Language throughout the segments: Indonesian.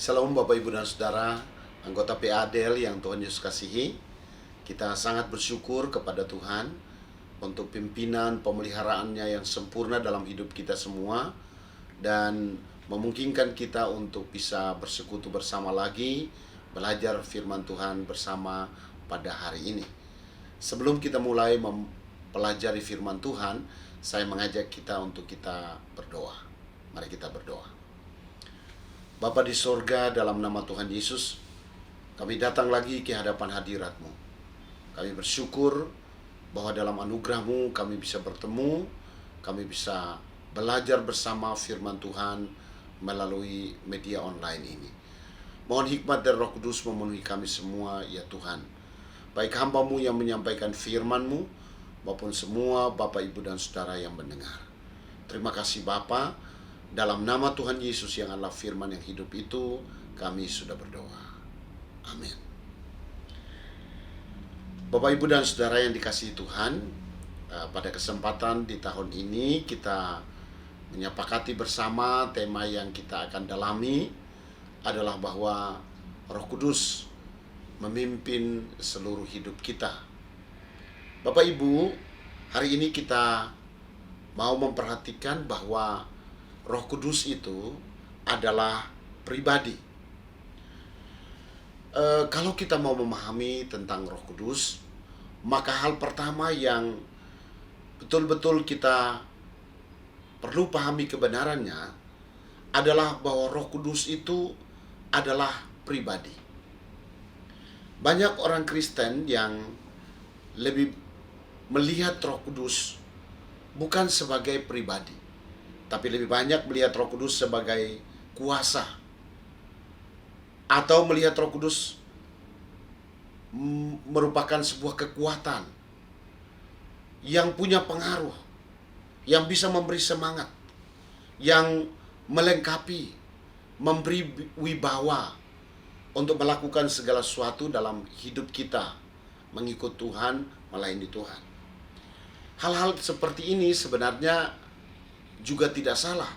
Shalom Bapak Ibu dan Saudara, anggota PADL yang Tuhan Yesus kasihi. Kita sangat bersyukur kepada Tuhan untuk pimpinan pemeliharaannya yang sempurna dalam hidup kita semua, dan memungkinkan kita untuk bisa bersekutu bersama lagi, belajar firman Tuhan bersama pada hari ini. Sebelum kita mulai mempelajari firman Tuhan, saya mengajak kita untuk kita berdoa. Mari kita berdoa. Bapa di sorga, dalam nama Tuhan Yesus, kami datang lagi ke hadapan hadirat-Mu. Kami bersyukur bahwa dalam anugerah-Mu kami bisa bertemu, kami bisa belajar bersama firman Tuhan melalui media online ini. Mohon hikmat dari Roh Kudus memenuhi kami semua, ya Tuhan. Baik hamba-Mu yang menyampaikan firman-Mu, maupun semua Bapak, Ibu, dan Saudara yang mendengar. Terima kasih Bapa. Dalam nama Tuhan Yesus yang adalah firman yang hidup itu, kami sudah berdoa. Amin. Bapak, Ibu, dan Saudara yang dikasihi Tuhan, pada kesempatan di tahun ini kita menyepakati bersama tema yang kita akan dalami adalah bahwa Roh Kudus memimpin seluruh hidup kita. Bapak, Ibu, hari ini kita mau memperhatikan bahwa Roh Kudus itu adalah pribadi. Kalau kita mau memahami tentang Roh Kudus, maka hal pertama yang betul-betul kita perlu pahami kebenarannya adalah bahwa Roh Kudus itu adalah pribadi. Banyak orang Kristen yang lebih melihat Roh Kudus bukan sebagai pribadi, tapi lebih banyak melihat Roh Kudus sebagai kuasa, atau melihat Roh Kudus merupakan sebuah kekuatan yang punya pengaruh, yang bisa memberi semangat, yang melengkapi, memberi wibawa untuk melakukan segala sesuatu dalam hidup kita, mengikut Tuhan, melayani Tuhan. Hal-hal seperti ini sebenarnya juga tidak salah,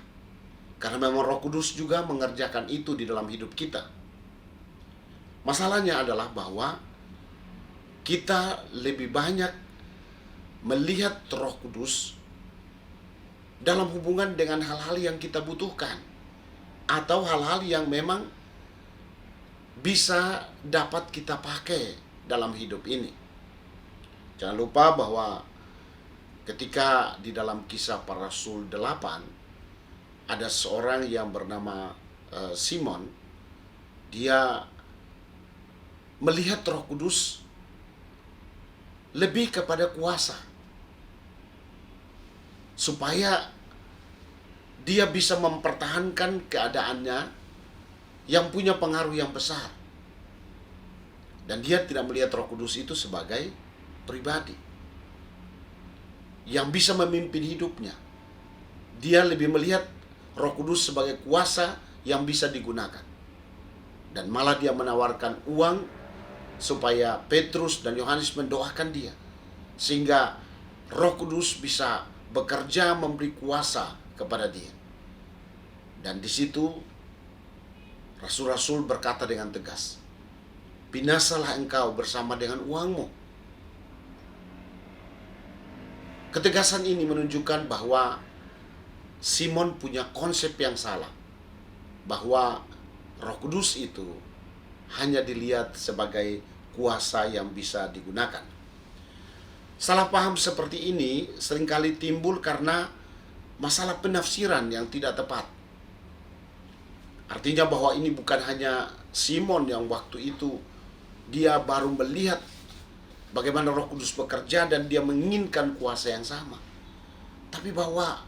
karena memang Roh Kudus juga mengerjakan itu di dalam hidup kita. Masalahnya adalah bahwa kita lebih banyak melihat Roh Kudus dalam hubungan dengan hal-hal yang kita butuhkan, atau hal-hal yang memang bisa dapat kita pakai dalam hidup ini. Jangan lupa bahwa ketika di dalam Kisah Para Rasul 8, ada seorang yang bernama Simon. Dia melihat Roh Kudus lebih kepada kuasa, supaya dia bisa mempertahankan keadaannya yang punya pengaruh yang besar. Dan dia tidak melihat Roh Kudus itu sebagai pribadi yang bisa memimpin hidupnya. Dia lebih melihat Roh Kudus sebagai kuasa yang bisa digunakan. Dan malah dia menawarkan uang supaya Petrus dan Yohanes mendoakan dia, sehingga Roh Kudus bisa bekerja memberi kuasa kepada dia. Dan di situ rasul-rasul berkata dengan tegas, "Binasalah engkau bersama dengan uangmu." Ketegasan ini menunjukkan bahwa Simon punya konsep yang salah, bahwa Roh Kudus itu hanya dilihat sebagai kuasa yang bisa digunakan. Salah paham seperti ini seringkali timbul karena masalah penafsiran yang tidak tepat. Artinya bahwa ini bukan hanya Simon yang waktu itu dia baru melihat bagaimana Roh Kudus bekerja dan dia menginginkan kuasa yang sama, tapi bahwa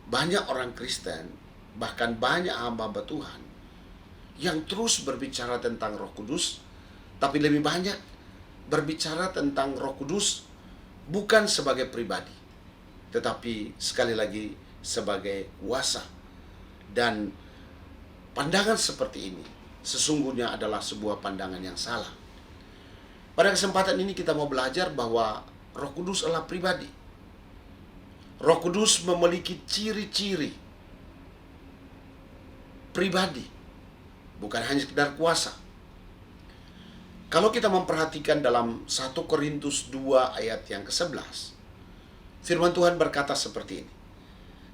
banyak orang Kristen, bahkan banyak hamba Tuhan yang terus berbicara tentang Roh Kudus, tapi lebih banyak berbicara tentang Roh Kudus bukan sebagai pribadi, tetapi sekali lagi sebagai kuasa. Dan pandangan seperti ini sesungguhnya adalah sebuah pandangan yang salah. Pada kesempatan ini kita mau belajar bahwa Roh Kudus adalah pribadi. Roh Kudus memiliki ciri-ciri pribadi. bukan hanya sekedar kuasa. Kalau kita memperhatikan dalam 1 Korintus 2 ayat yang ke-11, firman Tuhan berkata seperti ini.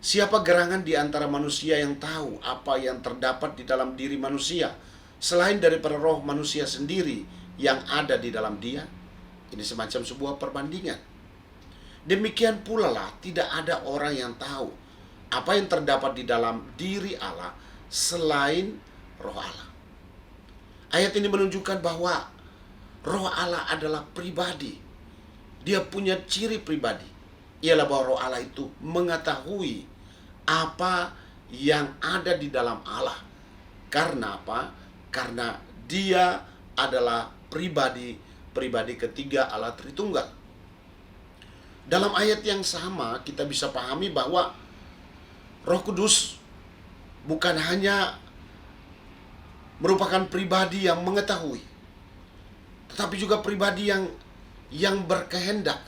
Siapa gerangan di antara manusia yang tahu apa yang terdapat di dalam diri manusia, selain daripada roh manusia sendiri yang ada di dalam dia? Ini semacam sebuah perbandingan. Demikian pula lah, tidak ada orang yang tahu apa yang terdapat di dalam diri Allah selain roh Allah. Ayat ini menunjukkan bahwa roh Allah adalah pribadi. Dia punya ciri pribadi. Ialah bahwa roh Allah itu mengetahui apa yang ada di dalam Allah. Karena apa? Karena dia adalah pribadi ketiga Allah Tritunggal. Dalam ayat yang sama kita bisa pahami bahwa Roh Kudus bukan hanya merupakan pribadi yang mengetahui, tetapi juga pribadi yang berkehendak.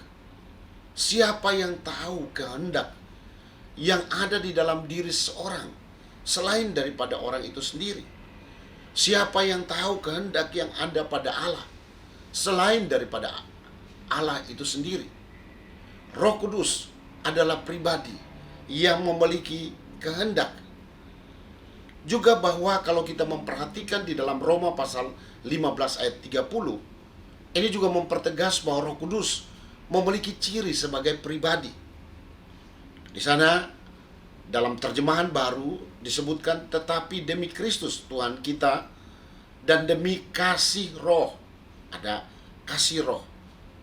Siapa yang tahu kehendak yang ada di dalam diri seorang selain daripada orang itu sendiri? Siapa yang tahu kehendak yang ada pada Allah selain daripada Allah itu sendiri? Roh Kudus adalah pribadi yang memiliki kehendak. Juga bahwa kalau kita memperhatikan di dalam Roma pasal 15 ayat 30, ini juga mempertegas bahwa Roh Kudus memiliki ciri sebagai pribadi. Di sana dalam terjemahan baru disebutkan, tetapi demi Kristus Tuhan kita dan demi kasih roh. Ada kasih roh.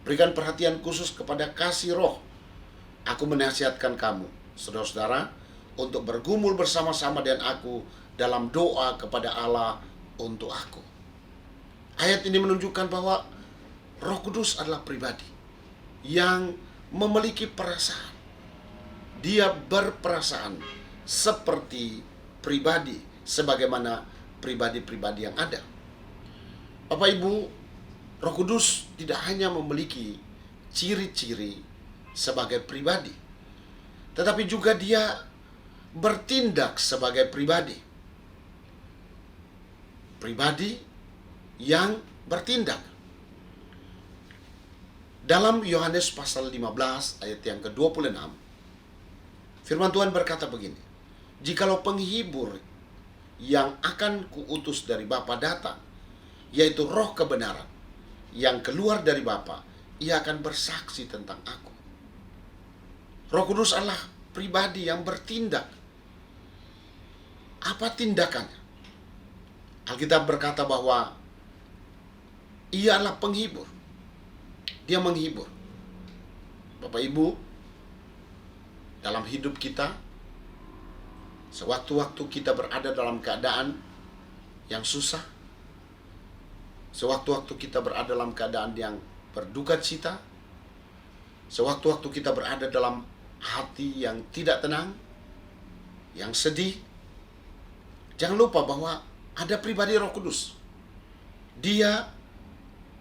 Berikan perhatian khusus kepada kasih roh. Aku menasihatkan kamu, saudara-saudara, untuk bergumul bersama-sama dengan aku dalam doa kepada Allah untuk aku. Ayat ini menunjukkan bahwa Roh Kudus adalah pribadi yang memiliki perasaan. Dia berperasaan seperti pribadi, sebagaimana pribadi-pribadi yang ada. Bapak Ibu, Roh Kudus tidak hanya memiliki ciri-ciri sebagai pribadi, tetapi juga dia bertindak sebagai pribadi. Pribadi yang bertindak. Dalam Yohanes pasal 15 ayat yang ke-26, firman Tuhan berkata begini, jikalau penghibur yang akan kuutus dari Bapa datang, yaitu roh kebenaran yang keluar dari Bapa, ia akan bersaksi tentang aku. Roh Kudus adalah pribadi yang bertindak. Apa tindakannya? Alkitab berkata bahwa ia adalah penghibur. Dia menghibur. Bapak Ibu, dalam hidup kita, sewaktu-waktu kita berada dalam keadaan yang susah, sewaktu-waktu kita berada dalam keadaan yang berduka cita, sewaktu-waktu kita berada dalam hati yang tidak tenang, yang sedih, jangan lupa bahwa ada pribadi Roh Kudus. Dia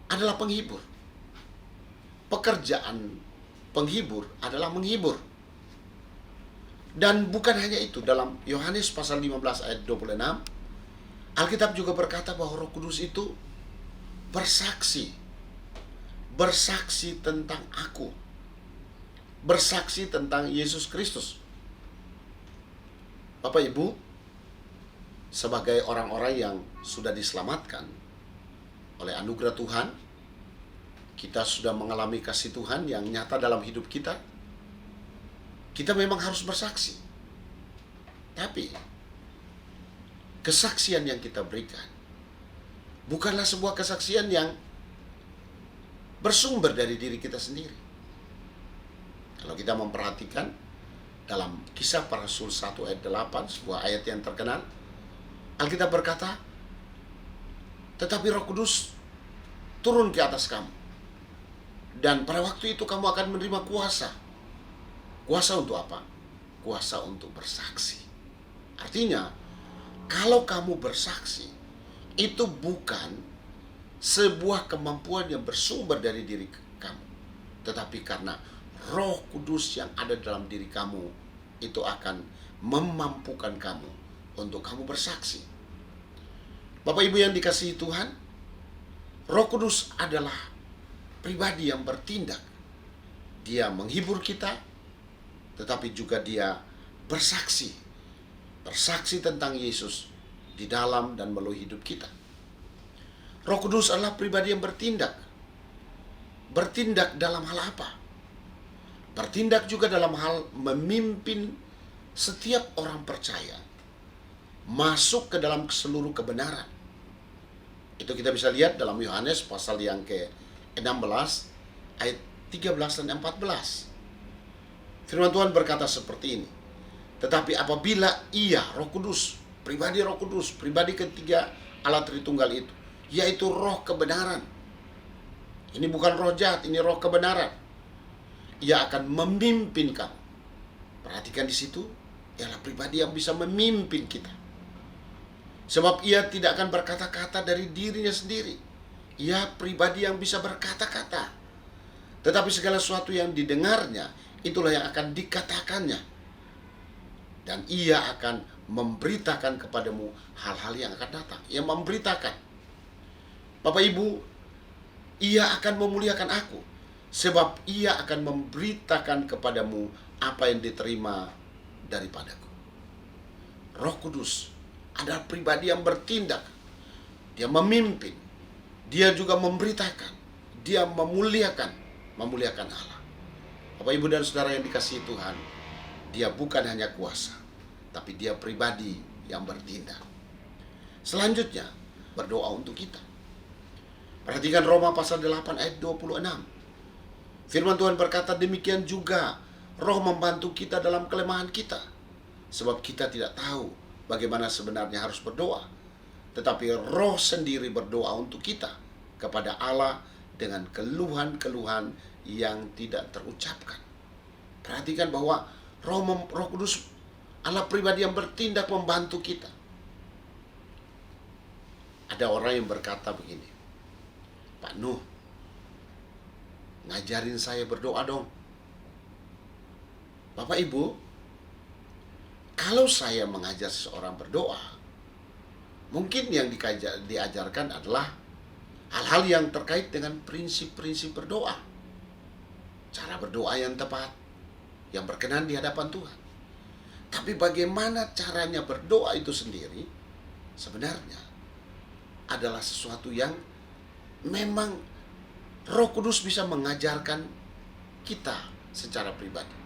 adalah penghibur. Pekerjaan penghibur adalah menghibur. Dan bukan hanya itu, dalam Yohanes pasal 15 ayat 26, Alkitab juga berkata bahwa Roh Kudus itu bersaksi. Bersaksi tentang aku. Bersaksi tentang Yesus Kristus. Bapak Ibu, sebagai orang-orang yang sudah diselamatkan oleh anugerah Tuhan, kita sudah mengalami kasih Tuhan yang nyata dalam hidup kita, kita memang harus bersaksi. Tapi kesaksian yang kita berikan bukanlah sebuah kesaksian yang bersumber dari diri kita sendiri. Kalau kita memperhatikan dalam Kisah Para Rasul 1 ayat 8, sebuah ayat yang terkenal, Alkitab berkata, tetapi Roh Kudus turun ke atas kamu. Dan pada waktu itu kamu akan menerima kuasa. Kuasa untuk apa? Kuasa untuk bersaksi. Artinya, kalau kamu bersaksi, itu bukan sebuah kemampuan yang bersumber dari diri kamu, tetapi karena Roh Kudus yang ada dalam diri kamu, itu akan memampukan kamu untuk kamu bersaksi. Bapak Ibu yang dikasihi Tuhan, Roh Kudus adalah pribadi yang bertindak. Dia menghibur kita, tetapi juga dia bersaksi. Bersaksi tentang Yesus di dalam dan melalui hidup kita. Roh Kudus adalah pribadi yang bertindak. Bertindak dalam hal apa? Bertindak juga dalam hal memimpin setiap orang percaya masuk ke dalam seluruh kebenaran. Itu kita bisa lihat dalam Yohanes pasal yang ke-16 ayat 13 dan 14. Firman Tuhan berkata seperti ini. Tetapi apabila ia, Roh Kudus, Roh Kudus, pribadi ketiga Allah Tritunggal itu, yaitu roh kebenaran. Ini bukan roh jahat, ini roh kebenaran. Ia akan memimpin kamu. Perhatikan di situ, ialah pribadi yang bisa memimpin kita. Sebab ia tidak akan berkata-kata dari dirinya sendiri. Ia pribadi yang bisa berkata-kata. Tetapi segala sesuatu yang didengarnya, itulah yang akan dikatakannya. Dan ia akan memberitakan kepadamu hal-hal yang akan datang. Ia memberitakan. Bapak Ibu, ia akan memuliakan aku. Sebab ia akan memberitakan kepadamu apa yang diterima daripadaku. Roh Kudus adalah pribadi yang bertindak. Dia memimpin. Dia juga memberitakan. Dia memuliakan Allah. Bapak Ibu dan Saudara yang dikasihi Tuhan, dia bukan hanya kuasa, tapi dia pribadi yang bertindak. Selanjutnya, berdoa untuk kita. Perhatikan Roma pasal 8 ayat 26. Firman Tuhan berkata, demikian juga Roh membantu kita dalam kelemahan kita. Sebab kita tidak tahu bagaimana sebenarnya harus berdoa. Tetapi Roh sendiri berdoa untuk kita kepada Allah dengan keluhan-keluhan yang tidak terucapkan. Perhatikan bahwa Roh Kudus Allah pribadi yang bertindak membantu kita. Ada orang yang berkata begini, Pak Nuh, ngajarin saya berdoa dong. Bapak Ibu, kalau saya mengajar seseorang berdoa, mungkin yang diajarkan adalah hal-hal yang terkait dengan prinsip-prinsip berdoa. Cara berdoa yang tepat, yang berkenan di hadapan Tuhan. Tapi bagaimana caranya berdoa itu sendiri, sebenarnya adalah sesuatu yang memang Roh Kudus bisa mengajarkan kita secara pribadi.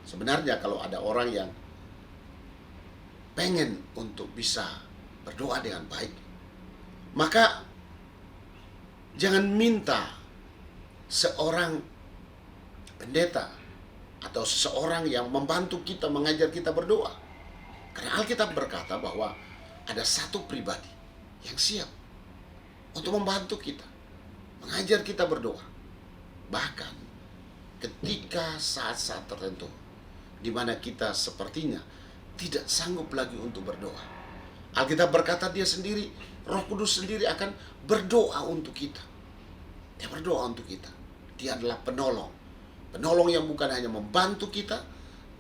Sebenarnya kalau ada orang yang pengen untuk bisa berdoa dengan baik, maka jangan minta seorang pendeta atau seseorang yang membantu kita, mengajar kita berdoa. Karena Alkitab berkata bahwa ada satu pribadi yang siap untuk membantu kita, mengajar kita berdoa. Bahkan ketika saat-saat tertentu di mana kita sepertinya tidak sanggup lagi untuk berdoa, Alkitab berkata dia sendiri, Roh Kudus sendiri akan berdoa untuk kita. Dia berdoa untuk kita. Dia adalah penolong. Penolong yang bukan hanya membantu kita,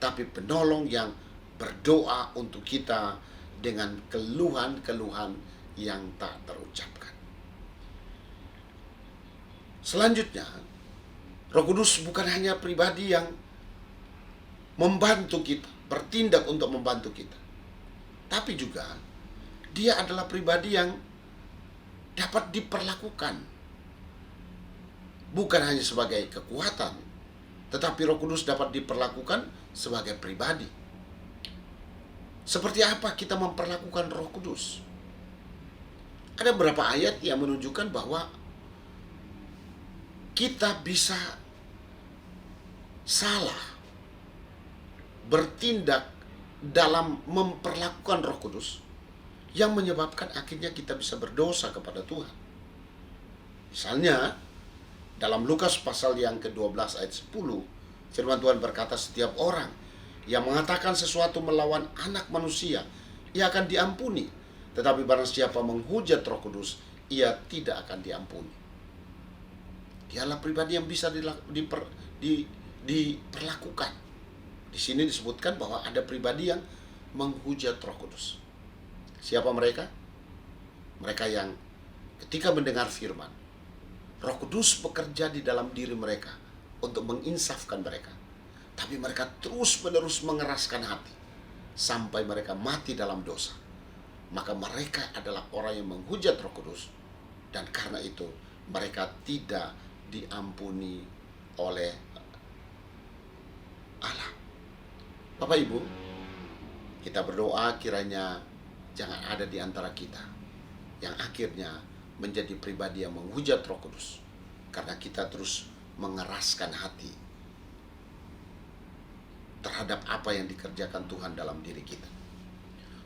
tapi penolong yang berdoa untuk kita dengan keluhan-keluhan yang tak terucapkan. Selanjutnya, Roh Kudus bukan hanya pribadi yang membantu kita, bertindak untuk membantu kita, tapi juga dia adalah pribadi yang dapat diperlakukan bukan hanya sebagai kekuatan, tetapi Roh Kudus dapat diperlakukan sebagai pribadi. Seperti apa kita memperlakukan Roh Kudus? Ada beberapa ayat yang menunjukkan bahwa kita bisa salah bertindak dalam memperlakukan Roh Kudus yang menyebabkan akhirnya kita bisa berdosa kepada Tuhan. Misalnya dalam Lukas pasal yang ke-12 ayat 10, firman Tuhan berkata, setiap orang yang mengatakan sesuatu melawan anak manusia, ia akan diampuni. Tetapi barang siapa menghujat Roh Kudus, ia tidak akan diampuni. Dialah pribadi yang bisa diperlakukan. Di sini disebutkan bahwa ada pribadi yang menghujat Roh Kudus. Siapa mereka? Mereka yang ketika mendengar firman, Roh Kudus bekerja di dalam diri mereka untuk menginsafkan mereka. Tapi mereka terus-menerus mengeraskan hati sampai mereka mati dalam dosa. Maka mereka adalah orang yang menghujat Roh Kudus, dan karena itu mereka tidak diampuni oleh Allah. Bapak Ibu, kita berdoa kiranya jangan ada di antara kita yang akhirnya menjadi pribadi yang menghujat Roh Kudus karena kita terus mengeraskan hati terhadap apa yang dikerjakan Tuhan dalam diri kita.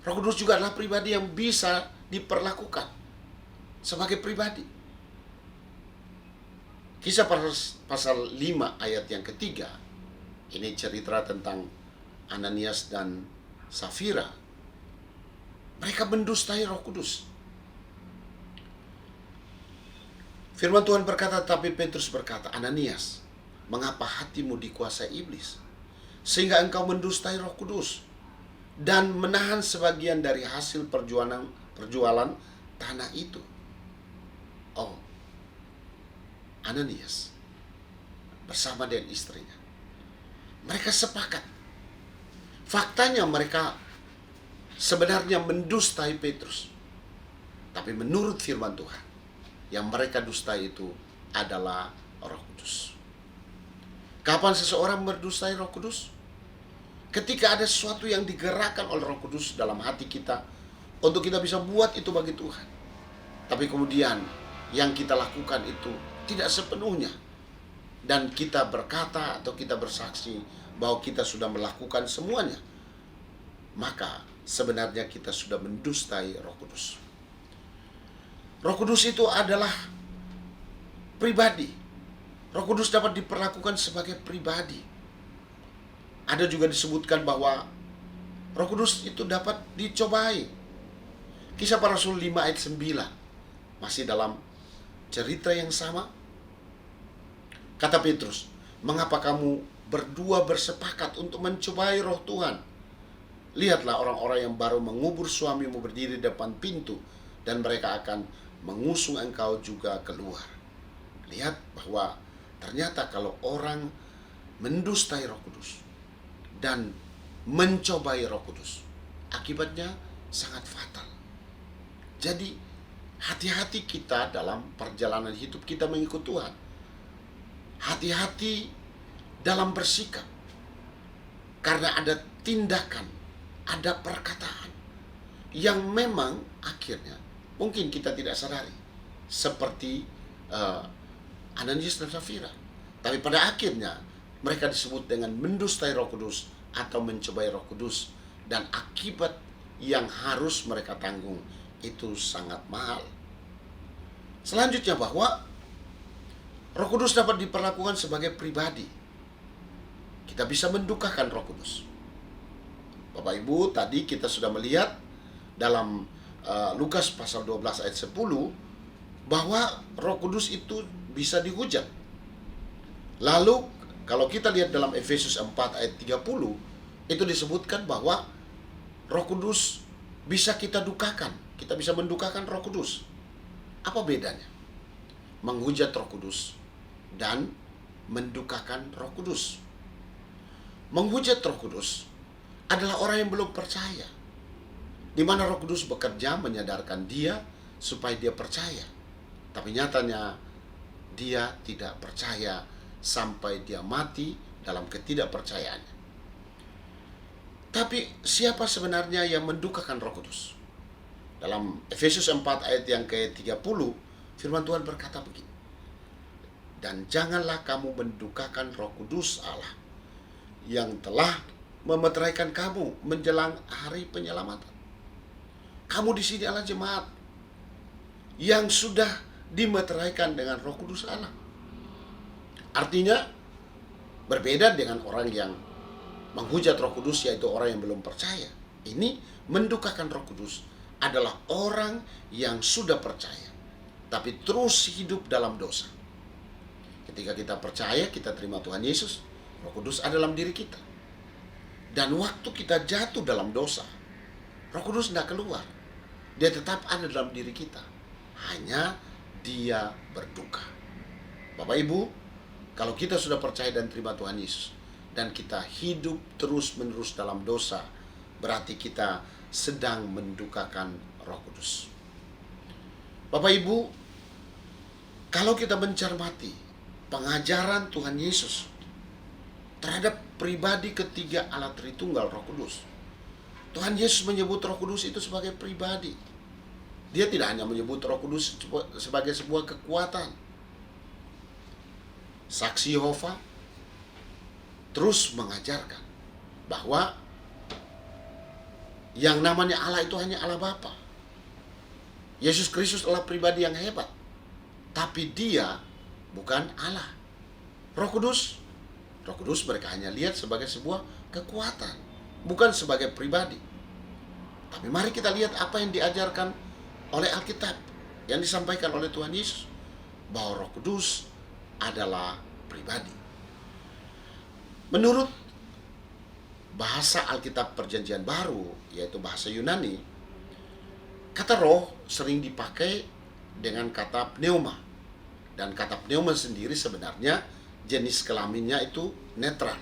Roh Kudus juga adalah pribadi yang bisa diperlakukan sebagai pribadi. Kisah pasal 5 ayat yang ketiga, ini cerita tentang Ananias dan Safira. Mereka mendustai Roh Kudus. Firman Tuhan berkata, tapi Petrus berkata, Ananias, mengapa hatimu dikuasai iblis, sehingga engkau mendustai Roh Kudus dan menahan sebagian dari hasil perjualan tanah itu? Oh, Ananias bersama dengan istrinya, mereka sepakat. Faktanya mereka sebenarnya mendustai Petrus. Tapi menurut firman Tuhan, yang mereka dustai itu adalah Roh Kudus. Kapan seseorang berdustai Roh Kudus? Ketika ada sesuatu yang digerakkan oleh Roh Kudus dalam hati kita untuk kita bisa buat itu bagi Tuhan. Tapi kemudian yang kita lakukan itu tidak sepenuhnya, dan kita berkata atau kita bersaksi bahwa kita sudah melakukan semuanya, maka sebenarnya kita sudah mendustai Roh Kudus. Roh Kudus itu adalah pribadi. Roh Kudus dapat diperlakukan sebagai pribadi. Ada juga disebutkan bahwa Roh Kudus itu dapat dicobai. Kisah Para Rasul 5 ayat 9, masih dalam cerita yang sama. Kata Petrus, mengapa kamu berdua bersepakat untuk mencobai Roh Tuhan? Lihatlah, orang-orang yang baru mengubur suamimu berdiri di depan pintu, dan mereka akan mengusung engkau juga keluar. Lihat bahwa ternyata kalau orang mendustai Roh Kudus dan mencobai Roh Kudus, akibatnya sangat fatal. Jadi hati-hati kita dalam perjalanan hidup kita mengikut Tuhan. Hati-hati dalam bersikap, karena ada tindakan, ada perkataan yang memang akhirnya mungkin kita tidak sadari, seperti Ananias dan Safira. Tapi pada akhirnya mereka disebut dengan mendustai Roh Kudus atau mencobai Roh Kudus, dan akibat yang harus mereka tanggung itu sangat mahal. Selanjutnya, bahwa Roh Kudus dapat diperlakukan sebagai pribadi. Kita bisa mendukakan Roh Kudus. Bapak Ibu, tadi kita sudah melihat dalam Lukas pasal 12 ayat 10 bahwa Roh Kudus itu bisa dihujat. Lalu kalau kita lihat dalam Efesus 4 ayat 30, itu disebutkan bahwa Roh Kudus bisa kita dukakan. Kita bisa mendukakan Roh Kudus. Apa bedanya menghujat Roh Kudus dan mendukakan Roh Kudus? Menghujat Roh Kudus adalah orang yang belum percaya, di mana Roh Kudus bekerja menyadarkan dia supaya dia percaya. Tapi nyatanya dia tidak percaya sampai dia mati dalam ketidakpercayaannya. Tapi siapa sebenarnya yang mendukakan Roh Kudus? Dalam Efesus 4 ayat yang ke-30, firman Tuhan berkata begini, dan janganlah kamu mendukakan Roh Kudus Allah yang telah memeteraikan kamu menjelang hari penyelamatan. Kamu di sini adalah jemaat yang sudah dimeteraikan dengan Roh Kudus Allah. Artinya berbeda dengan orang yang menghujat Roh Kudus, yaitu orang yang belum percaya. Ini mendukakan Roh Kudus adalah orang yang sudah percaya tapi terus hidup dalam dosa. Ketika kita percaya, kita terima Tuhan Yesus, Roh Kudus ada dalam diri kita. Dan waktu kita jatuh dalam dosa, Roh Kudus tidak keluar. Dia tetap ada dalam diri kita. Hanya dia berduka. Bapak Ibu, kalau kita sudah percaya dan terima Tuhan Yesus, dan kita hidup terus-menerus dalam dosa, berarti kita sedang mendukakan Roh Kudus. Bapak Ibu, kalau kita mencermati pengajaran Tuhan Yesus terhadap pribadi ketiga Allah Tritunggal Roh Kudus, Tuhan Yesus menyebut Roh Kudus itu sebagai pribadi. Dia tidak hanya menyebut Roh Kudus sebagai sebuah kekuatan. Saksi Yehova terus mengajarkan bahwa yang namanya Allah itu hanya Allah Bapa. Yesus Kristus adalah pribadi yang hebat, tapi dia bukan Allah. Roh Kudus mereka hanya lihat sebagai sebuah kekuatan, bukan sebagai pribadi. Tapi mari kita lihat apa yang diajarkan oleh Alkitab, yang disampaikan oleh Tuhan Yesus, bahwa Roh Kudus adalah pribadi. Menurut bahasa Alkitab Perjanjian Baru, yaitu bahasa Yunani, kata roh sering dipakai dengan kata pneuma. Dan kata pneuma sendiri sebenarnya jenis kelaminnya itu netral.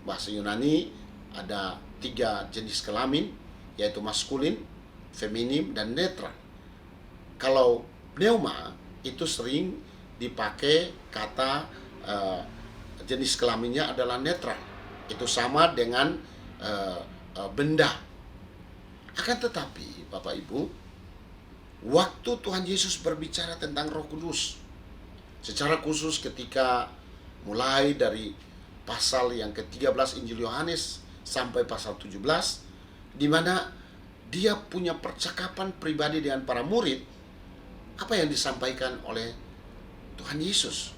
Bahasa Yunani ada 3 jenis kelamin, yaitu maskulin, feminim, dan netral. Kalau pneuma itu sering dipakai kata jenis kelaminnya adalah netral. Itu sama dengan benda. Akan tetapi, Bapak Ibu, waktu Tuhan Yesus berbicara tentang Roh Kudus, secara khusus ketika mulai dari pasal yang ke-13 Injil Yohanes sampai pasal 17, di mana dia punya percakapan pribadi dengan para murid, apa yang disampaikan oleh Tuhan Yesus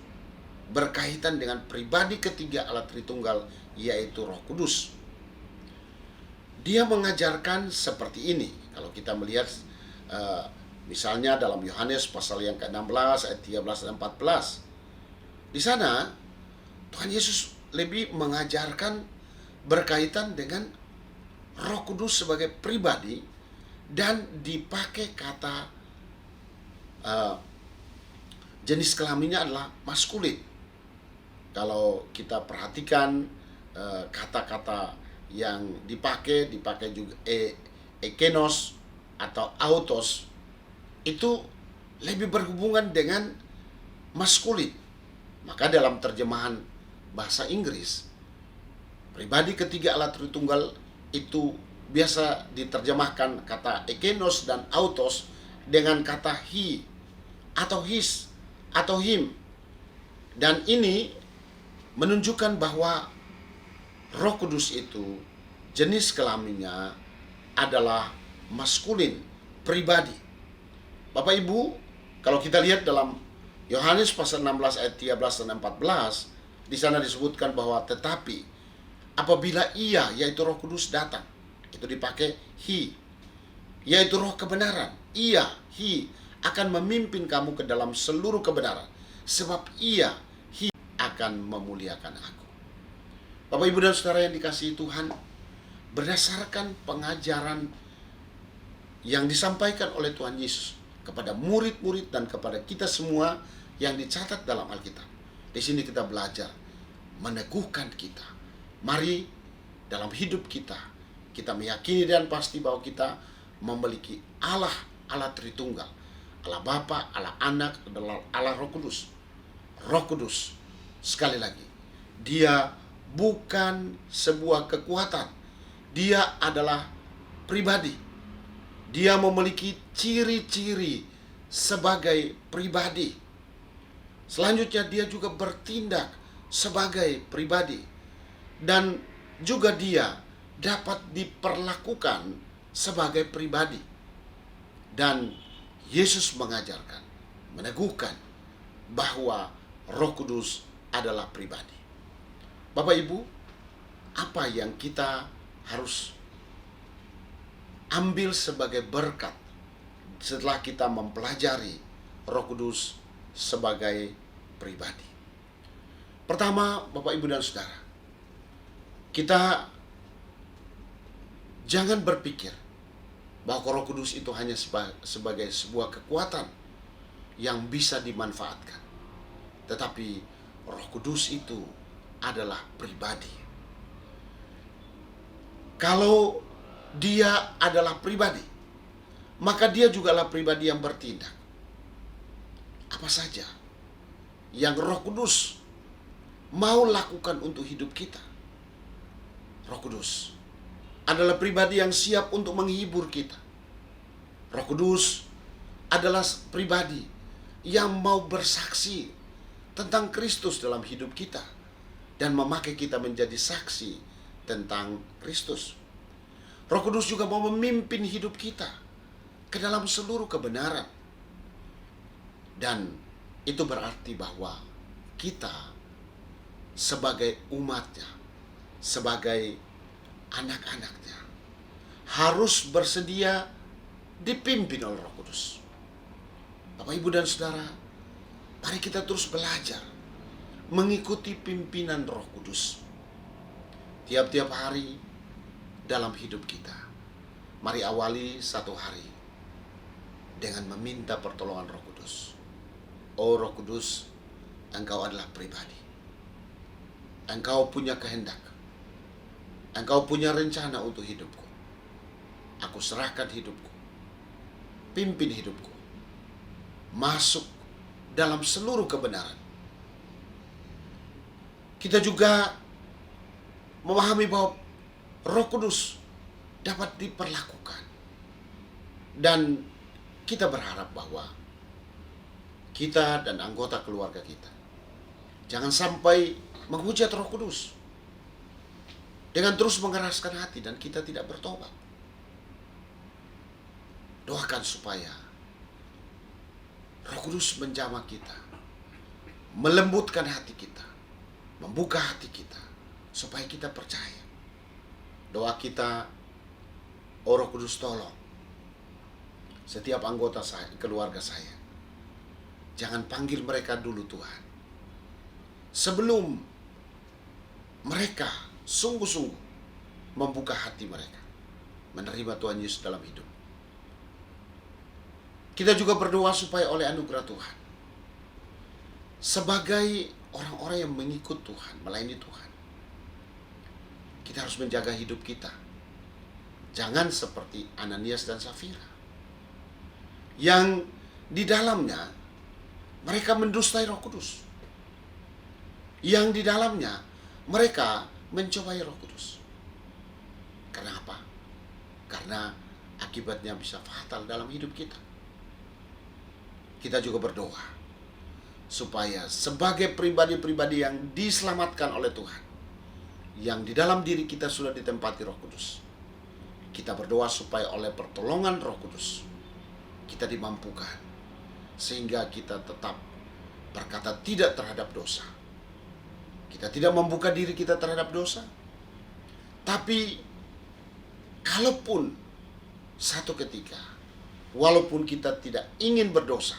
berkaitan dengan pribadi ketiga Allah Tritunggal, yaitu Roh Kudus. Dia mengajarkan seperti ini. Kalau kita melihat misalnya dalam Yohanes pasal yang ke-16 ayat 13 dan 14. Di sana Tuhan Yesus lebih mengajarkan berkaitan dengan Roh Kudus sebagai pribadi, dan dipakai kata jenis kelaminnya adalah maskulin. Kalau kita perhatikan kata-kata yang dipakai juga ekenos atau autos, itu lebih berhubungan dengan maskulin. Maka dalam terjemahan bahasa Inggris, pribadi ketiga Allah Tritunggal itu biasa diterjemahkan kata ekenos dan autos dengan kata he atau his atau him. Dan ini menunjukkan bahwa Roh Kudus itu jenis kelaminnya adalah maskulin, pribadi. Bapak Ibu, kalau kita lihat dalam Yohanes pasal 16 ayat 13 dan 14, di sana disebutkan bahwa tetapi apabila ia, yaitu Roh Kudus datang, itu dipakai he, yaitu roh kebenaran. Ia, he, akan memimpin kamu ke dalam seluruh kebenaran, sebab ia, he, akan memuliakan aku. Bapak, Ibu, dan Saudara yang dikasihi Tuhan, berdasarkan pengajaran yang disampaikan oleh Tuhan Yesus kepada murid-murid dan kepada kita semua yang dicatat dalam Alkitab, di sini kita belajar meneguhkan kita. Mari dalam hidup kita meyakini dan pasti bahwa kita memiliki Allah Tritunggal, Allah Bapa, Allah Anak, Allah Roh Kudus. Roh Kudus, sekali lagi, dia bukan sebuah kekuatan. Dia adalah pribadi. Dia memiliki ciri-ciri sebagai pribadi. Selanjutnya dia juga bertindak sebagai pribadi. Dan juga dia dapat diperlakukan sebagai pribadi. Dan Yesus mengajarkan, meneguhkan bahwa Roh Kudus adalah pribadi. Bapak Ibu, apa yang kita harus ambil sebagai berkat setelah kita mempelajari Roh Kudus sebagai pribadi? Pertama, Bapak, Ibu, dan Saudara, kita jangan berpikir bahwa Roh Kudus itu hanya sebagai sebuah kekuatan yang bisa dimanfaatkan. Tetapi Roh Kudus itu adalah pribadi. Kalau dia adalah pribadi, maka dia jugalah pribadi yang bertindak. Apa saja yang Roh Kudus mau lakukan untuk hidup kita. Roh Kudus adalah pribadi yang siap untuk menghibur kita. Roh Kudus adalah pribadi yang mau bersaksi tentang Kristus dalam hidup kita dan memakai kita menjadi saksi tentang Kristus. Roh Kudus juga mau memimpin hidup kita ke dalam seluruh kebenaran. Dan itu berarti bahwa kita sebagai umatnya, sebagai anak-anaknya, harus bersedia dipimpin oleh Roh Kudus. Bapak, Ibu, dan Saudara, mari kita terus belajar mengikuti pimpinan Roh Kudus tiap-tiap hari dalam hidup kita. Mari awali satu hari dengan meminta pertolongan Roh Kudus. Oh Roh Kudus, Engkau adalah pribadi. Engkau punya kehendak. Engkau punya rencana untuk hidupku. Aku serahkan hidupku. Pimpin hidupku. Masuk dalam seluruh kebenaran. Kita juga memahami bahwa Roh Kudus dapat diperlakukan. Dan kita berharap bahwa kita dan anggota keluarga kita jangan sampai menghujat Roh Kudus dengan terus mengeraskan hati dan kita tidak bertobat. Doakan supaya Roh Kudus menjamah kita, melembutkan hati kita, membuka hati kita, supaya kita percaya. Doa kita, oh Roh Kudus, tolong setiap anggota saya, keluarga saya, jangan panggil mereka dulu Tuhan, sebelum mereka sungguh-sungguh membuka hati mereka, menerima Tuhan Yesus dalam hidup. Kita juga berdoa supaya oleh anugerah Tuhan, sebagai orang-orang yang mengikut Tuhan, melayani Tuhan, kita harus menjaga hidup kita. Jangan seperti Ananias dan Safira, yang di dalamnya mereka mendustai Roh Kudus, yang di dalamnya mereka mencobai Roh Kudus. Karena apa? Karena akibatnya bisa fatal dalam hidup kita. Kita juga berdoa supaya sebagai pribadi-pribadi yang diselamatkan oleh Tuhan, yang di dalam diri kita sudah ditempati Roh Kudus, kita berdoa supaya oleh pertolongan Roh Kudus kita dimampukan sehingga kita tetap berkata tidak terhadap dosa. Kita tidak membuka diri kita terhadap dosa. Tapi kalaupun satu ketika, walaupun kita tidak ingin berdosa,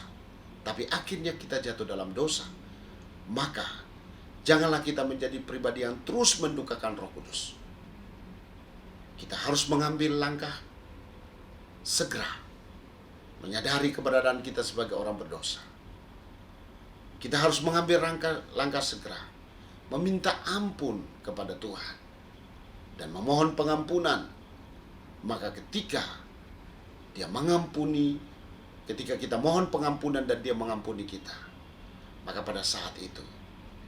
tapi akhirnya kita jatuh dalam dosa, maka janganlah kita menjadi pribadi yang terus mendukakan Roh Kudus. Kita harus mengambil langkah segera, menyadari keberadaan kita sebagai orang berdosa. Kita harus mengambil langkah segera, meminta ampun kepada Tuhan, dan memohon pengampunan. Maka ketika Dia mengampuni, ketika kita mohon pengampunan dan Dia mengampuni kita, maka pada saat itu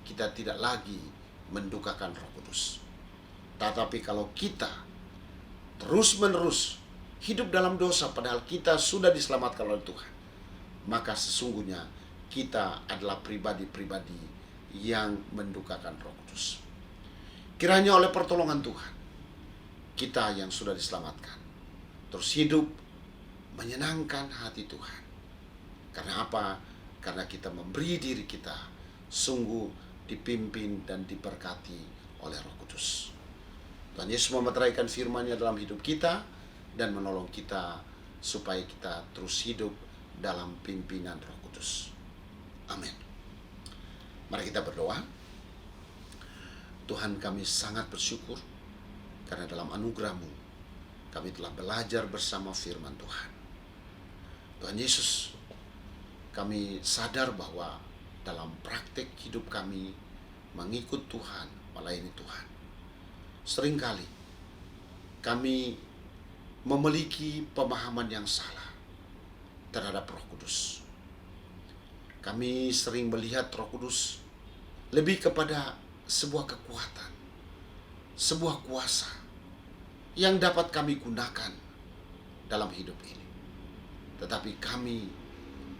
kita tidak lagi mendukakan Roh Kudus. Tetapi kalau kita terus-menerus hidup dalam dosa padahal kita sudah diselamatkan oleh Tuhan, maka sesungguhnya kita adalah pribadi-pribadi yang mendukakan Roh Kudus. Kiranya oleh pertolongan Tuhan, kita yang sudah diselamatkan terus hidup menyenangkan hati Tuhan. Karena apa? Karena kita memberi diri kita sungguh dipimpin dan diberkati oleh Roh Kudus. Tuhan Yesus memeteraikan firman-Nya dalam hidup kita dan menolong kita supaya kita terus hidup dalam pimpinan Roh Kudus. Amin. Mari kita berdoa. Tuhan, kami sangat bersyukur karena dalam anugerah-Mu kami telah belajar bersama firman Tuhan. Tuhan Yesus, kami sadar bahwa dalam praktek hidup kami mengikut Tuhan, melayani Tuhan, seringkali kami memiliki pemahaman yang salah terhadap Roh Kudus. Kami sering melihat Roh Kudus lebih kepada sebuah kekuatan, sebuah kuasa yang dapat kami gunakan dalam hidup ini. Tetapi kami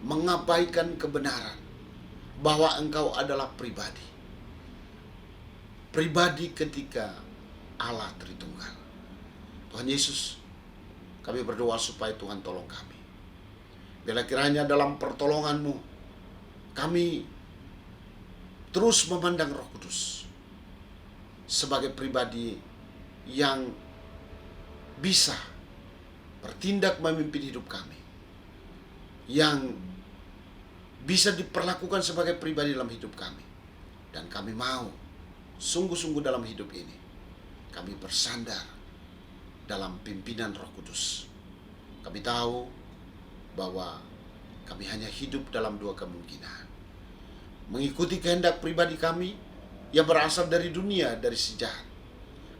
mengabaikan kebenaran bahwa Engkau adalah pribadi. Pribadi ketika Allah Tritunggal. Tuhan Yesus, kami berdoa supaya Tuhan tolong kami. Bila kiranya dalam pertolongan-Mu, kami terus memandang Roh Kudus sebagai pribadi yang bisa bertindak memimpin hidup kami, yang bisa diperlakukan sebagai pribadi dalam hidup kami. Dan kami mau sungguh-sungguh dalam hidup ini kami bersandar dalam pimpinan Roh Kudus. Kami tahu bahwa kami hanya hidup dalam dua kemungkinan: mengikuti kehendak pribadi kami yang berasal dari dunia, dari si jahat,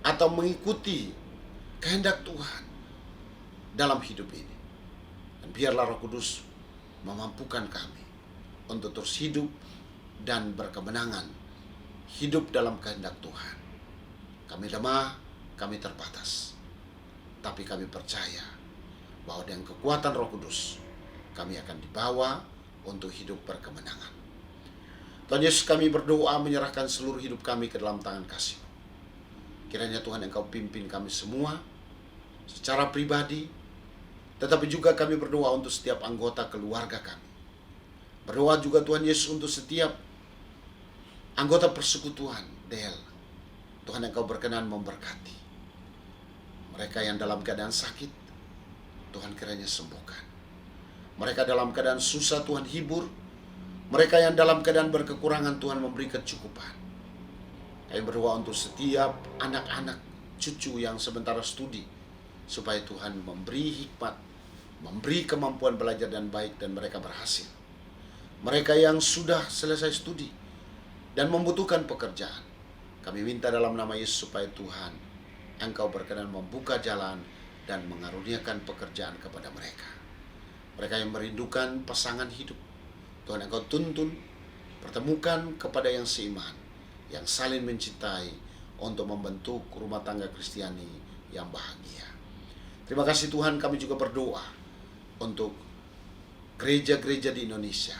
atau mengikuti kehendak Tuhan dalam hidup ini. Dan biarlah Roh Kudus memampukan kami untuk terus hidup dan berkemenangan hidup dalam kehendak Tuhan. Kami lemah, kami terbatas, tapi kami percaya bahwa dengan kekuatan Roh Kudus kami akan dibawa untuk hidup berkemenangan. Tuhan Yesus, kami berdoa menyerahkan seluruh hidup kami ke dalam tangan kasih-Mu. Kiranya Tuhan Engkau pimpin kami semua secara pribadi, tetapi juga kami berdoa untuk setiap anggota keluarga kami. Berdoa juga Tuhan Yesus untuk setiap anggota persekutuan DL. Tuhan Engkau berkenan memberkati. Mereka yang dalam keadaan sakit, Tuhan kiranya sembuhkan. Mereka dalam keadaan susah, Tuhan hibur. Mereka yang dalam keadaan berkekurangan, Tuhan memberi kecukupan. Kami berdoa untuk setiap anak-anak, cucu yang sementara studi, supaya Tuhan memberi hikmat, memberi kemampuan belajar dan baik, dan mereka berhasil. Mereka yang sudah selesai studi dan membutuhkan pekerjaan, kami minta dalam nama Yesus supaya Tuhan Engkau berkenan membuka jalan dan mengaruniakan pekerjaan kepada mereka. Mereka yang merindukan pasangan hidup, Tuhan Engkau tuntun, pertemukan kepada yang seiman, yang saling mencintai, untuk membentuk rumah tangga Kristiani yang bahagia. Terima kasih Tuhan, kami juga berdoa untuk gereja-gereja di Indonesia,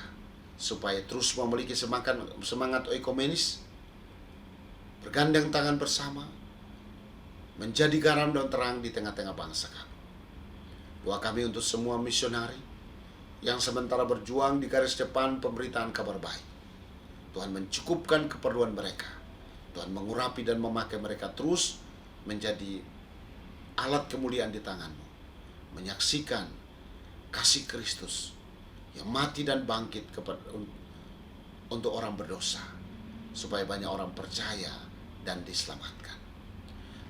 supaya terus memiliki semangat ekumenis, bergandeng tangan bersama, menjadi garam dan terang di tengah-tengah bangsa kami. Doa kami untuk semua misionari yang sementara berjuang di garis depan pemberitaan kabar baik. Tuhan mencukupkan keperluan mereka. Tuhan mengurapi dan memakai mereka terus menjadi alat kemuliaan di tangan-Mu, menyaksikan kasih Kristus yang mati dan bangkit untuk orang berdosa, supaya banyak orang percaya dan diselamatkan.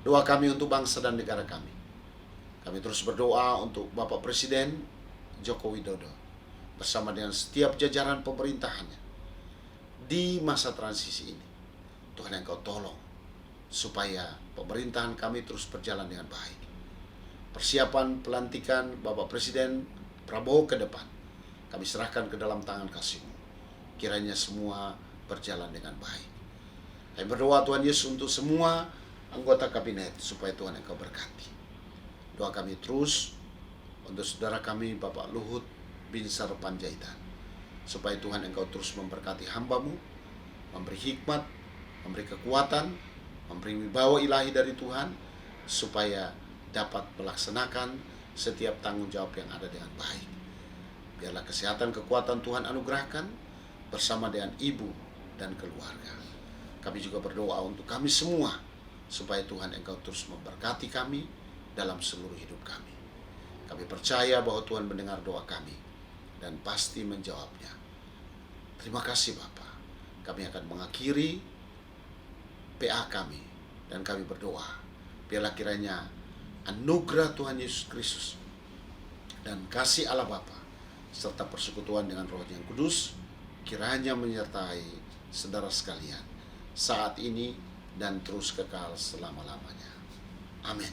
Doa kami untuk bangsa dan negara kami. Kami terus berdoa untuk Bapak Presiden Joko Widodo bersama dengan setiap jajaran pemerintahannya di masa transisi ini. Tuhan Engkau tolong supaya pemerintahan kami terus berjalan dengan baik. Persiapan pelantikan Bapak Presiden Prabowo ke depan, kami serahkan ke dalam tangan kasih-Mu. Kiranya semua berjalan dengan baik. Kami berdoa Tuhan Yesus untuk semua anggota kabinet, supaya Tuhan Engkau berkati. Doa kami terus untuk saudara kami Bapak Luhut Binsar Panjaitan, supaya Tuhan Engkau terus memberkati hamba-Mu, memberi hikmat, memberi kekuatan, memberi wibawa ilahi dari Tuhan, supaya dapat melaksanakan setiap tanggung jawab yang ada dengan baik. Biarlah kesehatan kekuatan Tuhan anugerahkan bersama dengan ibu dan keluarga. Kami juga berdoa untuk kami semua, supaya Tuhan Engkau terus memberkati kami dalam seluruh hidup kami. Kami percaya bahwa Tuhan mendengar doa kami dan pasti menjawabnya. Terima kasih Bapa. Kami akan mengakhiri PA kami dan kami berdoa, biarlah kiranya anugerah Tuhan Yesus Kristus dan kasih Allah Bapa serta persekutuan dengan Roh yang Kudus kiranya menyertai saudara sekalian saat ini dan terus kekal selama-lamanya. Amin.